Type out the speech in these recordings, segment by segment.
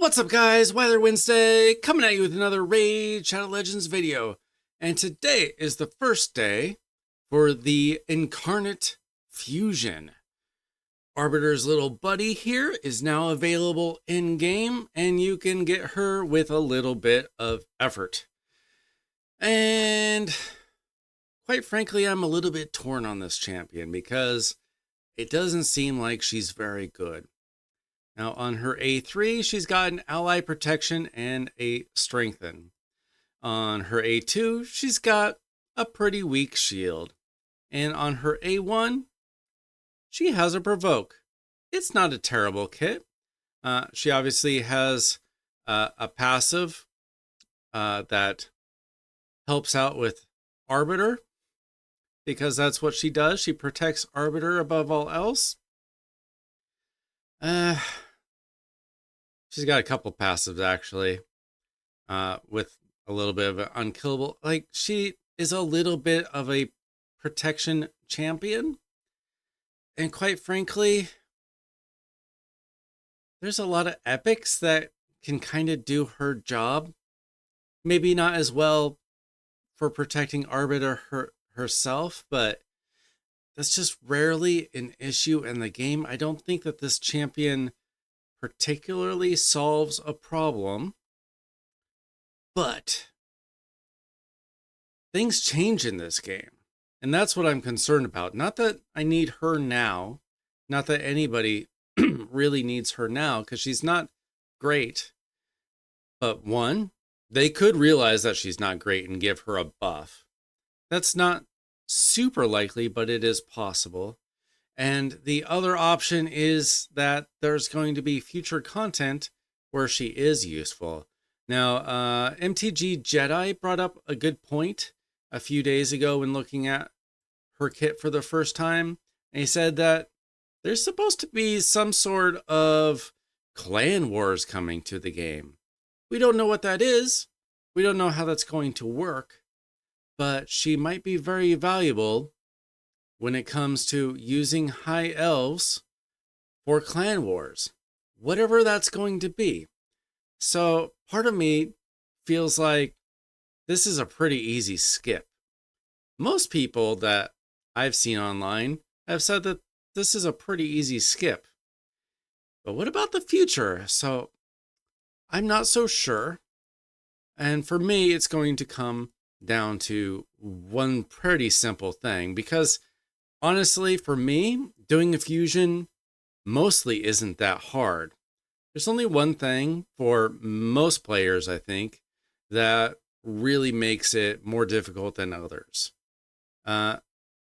What's up, guys? Weather Wednesday, coming at you with another Raid Shadow Legends video. And today is the first day for the Incarnate Fusion. Arbiter's little buddy here is now available in-game, and you can get her with a little bit of effort. And quite frankly, I'm a little bit torn on this champion because it doesn't seem like she's very good. Now on her A3, she's got an ally protection and a strengthen. On her A2, she's got a pretty weak shield. And on her A1, she has a provoke. It's not a terrible kit. She obviously has a passive that helps out with Arbiter, because that's what she does. She protects Arbiter above all else. She's got a couple passives, actually, with a little bit of an unkillable. Like, she is a little bit of a protection champion. And quite frankly, there's a lot of epics that can kind of do her job. Maybe not as well for protecting Arbiter herself, but that's just rarely an issue in the game. I don't think that this champion particularly solves a problem, but things change in this game, and that's what I'm concerned about. Not that I need her now, not that anybody really needs her now, because she's not great, but one, they could realize that she's not great and give her a buff. That's not super likely, but it is possible. And the other option is that there's going to be future content where she is useful. Now, MTG Jedi brought up a good point a few days ago when looking at her kit for the first time. And he said that there's supposed to be some sort of clan wars coming to the game. We don't know what that is. We don't know how that's going to work. But she might be very valuable when it comes to using high elves for clan wars, whatever that's going to be. So part of me feels like this is a pretty easy skip. Most people that I've seen online have said that this is a pretty easy skip. But what about the future? So I'm not so sure. And for me, it's going to come down to one pretty simple thing, because honestly, for me, doing a fusion mostly isn't that hard. There's only one thing for most players, I think, that really makes it more difficult than others.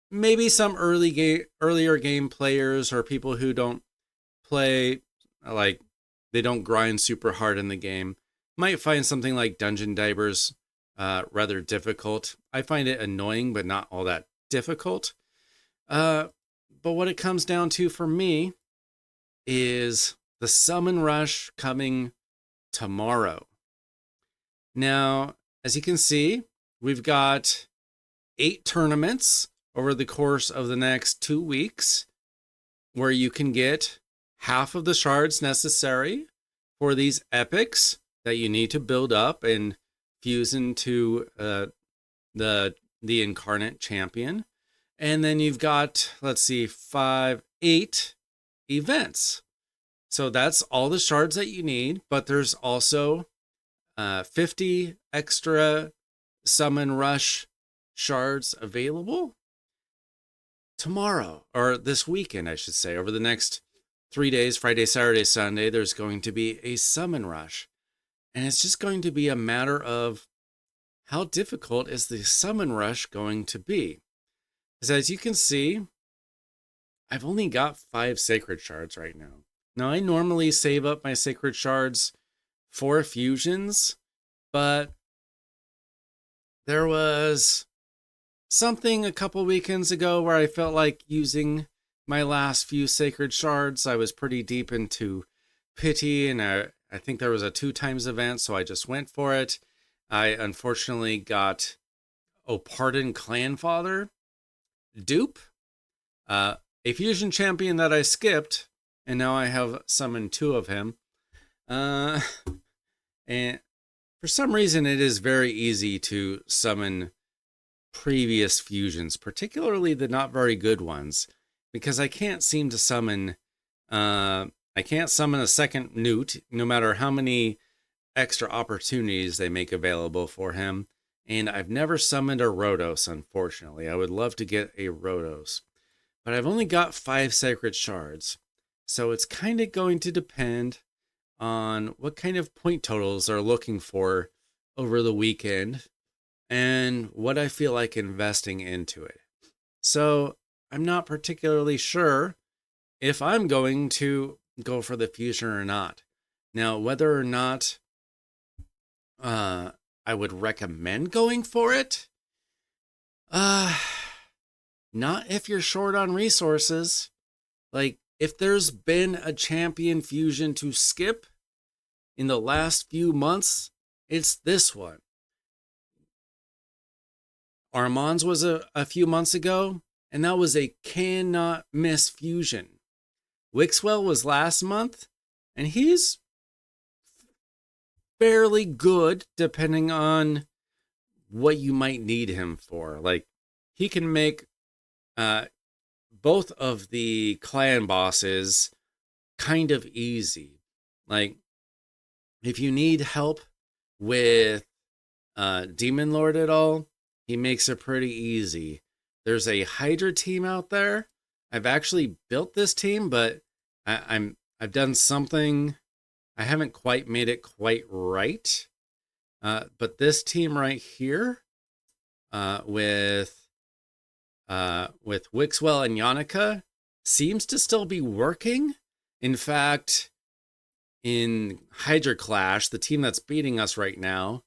Maybe some earlier game players or people who don't play, like, they don't grind super hard in the game, might find something like Dungeon Divers rather difficult. I find it annoying, but not all that difficult. But what it comes down to for me is the summon rush coming tomorrow. Now, as you can see, we've got 8 tournaments over the course of the next 2 weeks where you can get half of the shards necessary for these epics that you need to build up and fuse into the Incarnate champion. And then you've got, let's see, 8 events. So that's all the shards that you need, but there's also 50 extra summon rush shards available tomorrow, or this weekend, I should say. Over the next 3 days, Friday, Saturday, Sunday, there's going to be a summon rush. And it's just going to be a matter of how difficult is the summon rush going to be. As you can see, I've only got 5 sacred shards right now. Now, I normally save up my sacred shards for fusions, but there was something a couple weekends ago where I felt like using my last few sacred shards. I was pretty deep into pity, and I think there was a 2x event, so I just went for it. I unfortunately got Pardon Clanfather dupe, a fusion champion that I skipped, and now I have summoned 2 of him. Uh, and for some reason, it is very easy to summon previous fusions, particularly the not very good ones, because I can't seem to summon. I can't summon a second Newt, no matter how many extra opportunities they make available for him. And I've never summoned a Rotos, unfortunately. I would love to get a Rotos, but I've only got 5 Sacred Shards. So it's kind of going to depend on what kind of point totals are looking for over the weekend and what I feel like investing into it. So I'm not particularly sure if I'm going to go for the fusion or not. Now, whether or not uh, I would recommend going for it, uh, not if you're short on resources. Like, if there's been a champion fusion to skip in the last few months, it's this one. Armand's was a few months ago, and that was a cannot miss fusion. Wixwell was last month, and he's fairly good depending on what you might need him for. Like, he can make uh, both of the clan bosses kind of easy. Like, if you need help with Demon Lord at all, he makes it pretty easy. There's a Hydra team out there. I've actually built this team, but I've done something. I haven't quite made it quite right. But this team right here, with Wixwell and Yannicka, seems to still be working. In fact, in Hydra Clash, the team that's beating us right now,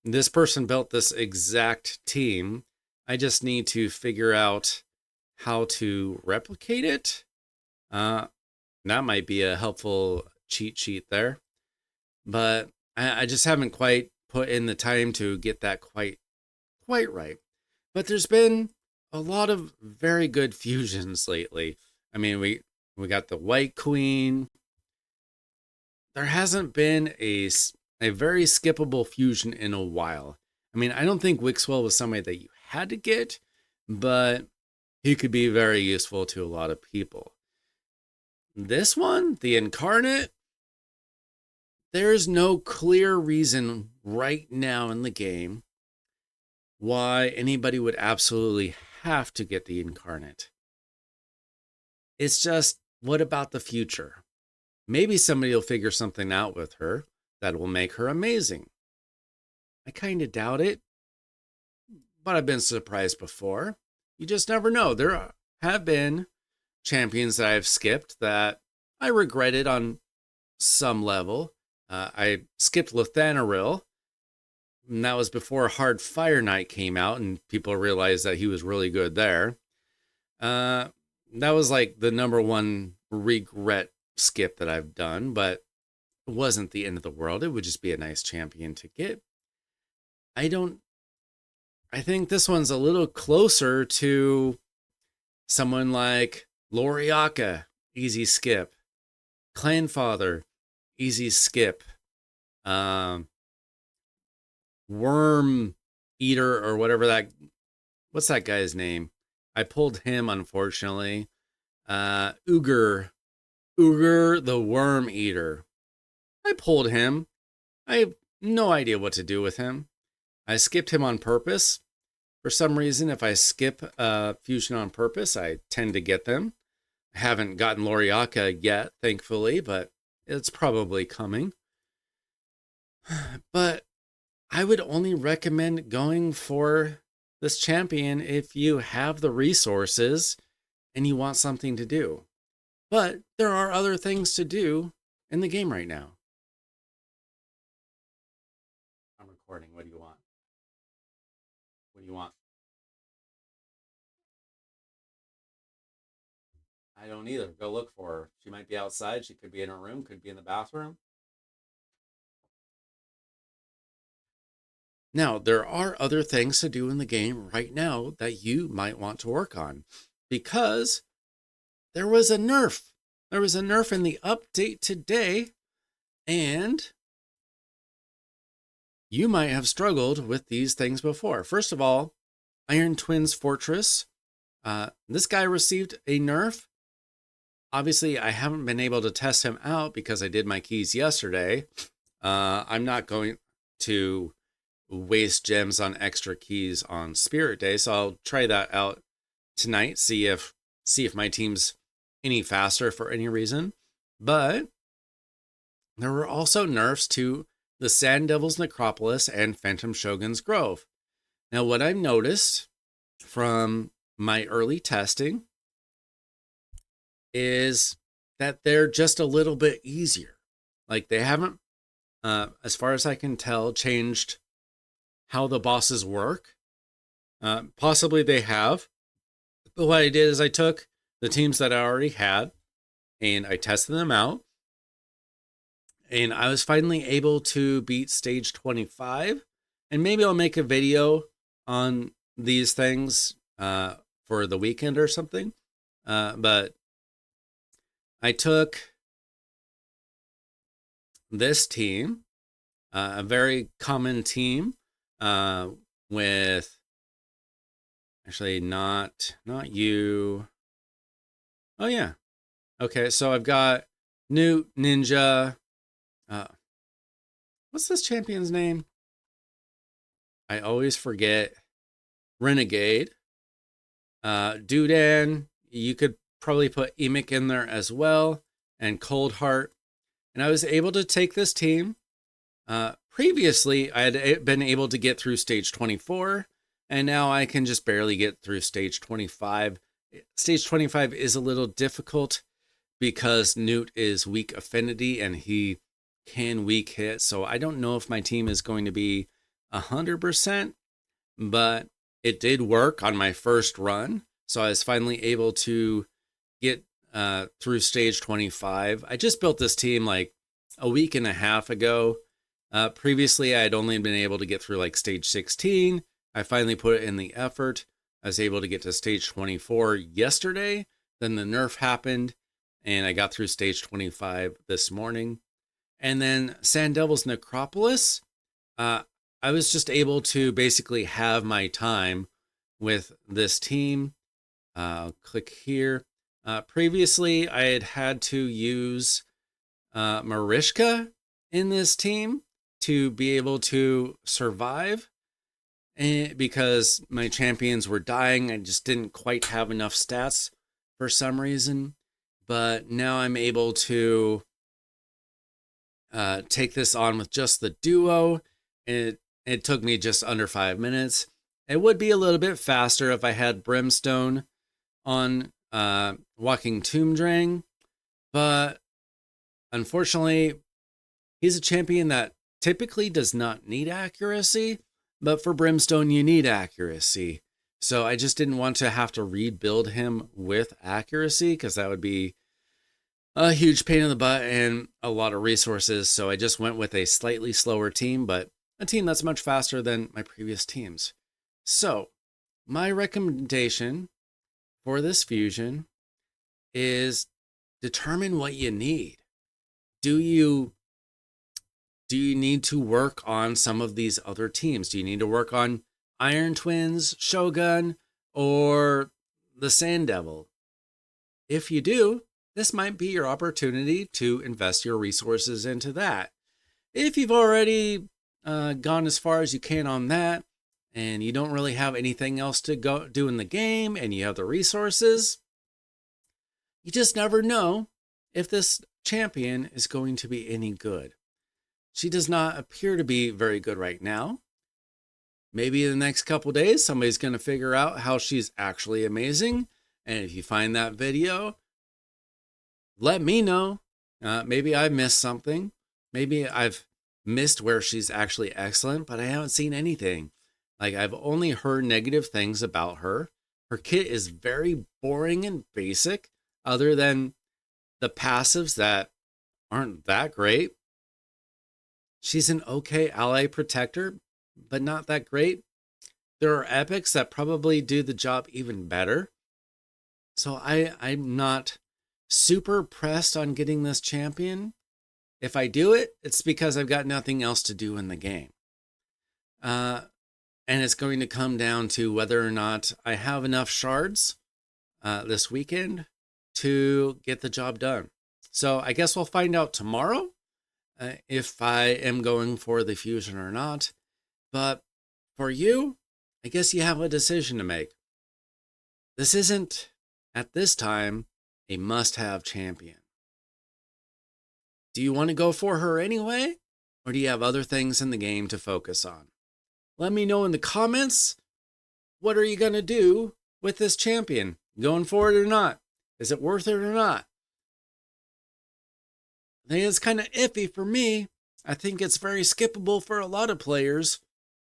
this person built this exact team. I just need to figure out how to replicate it. That might be a helpful cheat sheet there. But I just haven't quite put in the time to get that quite right. But there's been a lot of very good fusions lately. I mean, we got the White Queen. There hasn't been a very skippable fusion in a while. I mean, I don't think Wixwell was somebody that you had to get, but he could be very useful to a lot of people. This one, the Incarnate, there's no clear reason right now in the game why anybody would absolutely have to get the Incarnate. It's just, what about the future? Maybe somebody will figure something out with her that will make her amazing. I kind of doubt it, but I've been surprised before. You just never know. There have been champions that I've skipped that I regretted on some level. I skipped Lethanaril, and that was before Hard Fire Knight came out, and people realized that he was really good there. That was like the number one regret skip that I've done, but it wasn't the end of the world. It would just be a nice champion to get. I think this one's a little closer to someone like Loriaka, easy skip. Clanfather, easy skip. Worm Eater or what's that guy's name? I pulled him, unfortunately. Uger the Worm Eater. I pulled him. I have no idea what to do with him. I skipped him on purpose. For some reason, if I skip fusion on purpose, I tend to get them. I haven't gotten Loriaka yet, thankfully, but it's probably coming. But I would only recommend going for this champion if you have the resources and you want something to do. But there are other things to do in the game right now. I'm recording. What do you want? What do you want? I don't either. Go look for her. She might be outside. She could be in her room, could be in the bathroom. Now, there are other things to do in the game right now that you might want to work on because there was a nerf. There was a nerf in the update today And you might have struggled with these things before. First of all, Iron Twins Fortress. This guy received a nerf. Obviously, I haven't been able to test him out because I did my keys yesterday. I'm not going to waste gems on extra keys on Spirit Day, so I'll try that out tonight. See if my team's any faster for any reason. But there were also nerfs to the Sand Devil's Necropolis and Phantom Shogun's Grove. Now, what I've noticed from my early testing is that they're just a little bit easier. Like they haven't, as far as I can tell, changed how the bosses work. Possibly they have. But what I did is I took the teams that I already had and I tested them out. And I was finally able to beat stage 25. And maybe I'll make a video on these things for the weekend or something. But I took this team, a very common team, with actually not you. Oh yeah. Okay, so I've got Newt, Ninja. What's this champion's name? I always forget. Renegade. Dudan. You could probably put Emic in there as well. And Coldheart. And I was able to take this team. Previously, I had been able to get through stage 24. And now I can just barely get through stage 25. Stage 25 is a little difficult because Newt is weak affinity and he can weak hit. So I don't know if my team is going to be 100%, but it did work on my first run. So I was finally able to get through stage 25. I just built this team like a week and a half ago. Previously, I had only been able to get through like stage 16. I finally put in the effort. I was able to get to stage 24 yesterday. Then the nerf happened and I got through stage 25 this morning. And then Sand Devil's Necropolis, I was just able to basically have my time with this team. Click here. Previously, I had to use Marishka in this team to be able to survive. And because my champions were dying, I just didn't quite have enough stats for some reason. But now I'm able to take this on with just the duo. And it took me just under 5 minutes. It would be a little bit faster if I had Brimstone on Walking Tomb Drain. But unfortunately, he's a champion that typically does not need accuracy. But for Brimstone, you need accuracy. So I just didn't want to have to rebuild him with accuracy because that would be a huge pain in the butt and a lot of resources. So I just went with a slightly slower team, but a team that's much faster than my previous teams. So my recommendation for this fusion is determine what you need. Do you need to work on some of these other teams? Do you need to work on Iron Twins, Shogun, or the Sand Devil? If you do, this might be your opportunity to invest your resources into that. If you've already gone as far as you can on that, and you don't really have anything else to go do in the game, and you have the resources, you just never know if this champion is going to be any good. She does not appear to be very good right now. Maybe in the next couple days, somebody's going to figure out how she's actually amazing. And if you find that video, let me know. Maybe I missed something. Maybe I've missed where she's actually excellent, but I haven't seen anything. Like, I've only heard negative things about her. Her kit is very boring and basic, other than the passives that aren't that great. She's an okay ally protector, but not that great. There are epics that probably do the job even better. So I'm not super pressed on getting this champion. If I do it, it's because I've got nothing else to do in the game. And it's going to come down to whether or not I have enough shards this weekend to get the job done. So I guess we'll find out tomorrow if I am going for the fusion or not. But for you, I guess you have a decision to make. This isn't, at this time, a must-have champion. Do you want to go for her anyway? Or do you have other things in the game to focus on? Let me know in the comments. What are you going to do with this champion? Going for it or not? Is it worth it or not? I think it's kind of iffy for me. I think it's very skippable for a lot of players.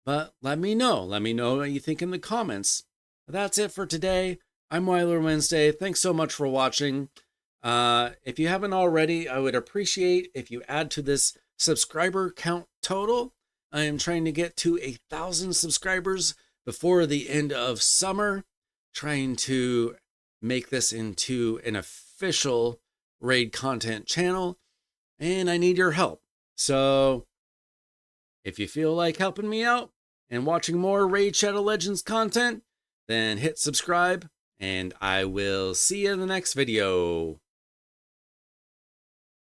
But let me know. Let me know what you think in the comments. That's it for today. I'm Weiler Wednesday. Thanks so much for watching. If you haven't already, I would appreciate if you add to this subscriber count total. I am trying to get to 1,000 subscribers before the end of summer, trying to make this into an official raid content channel, and I need your help. So if you feel like helping me out and watching more Raid Shadow Legends content, then hit subscribe, and I will see you in the next video.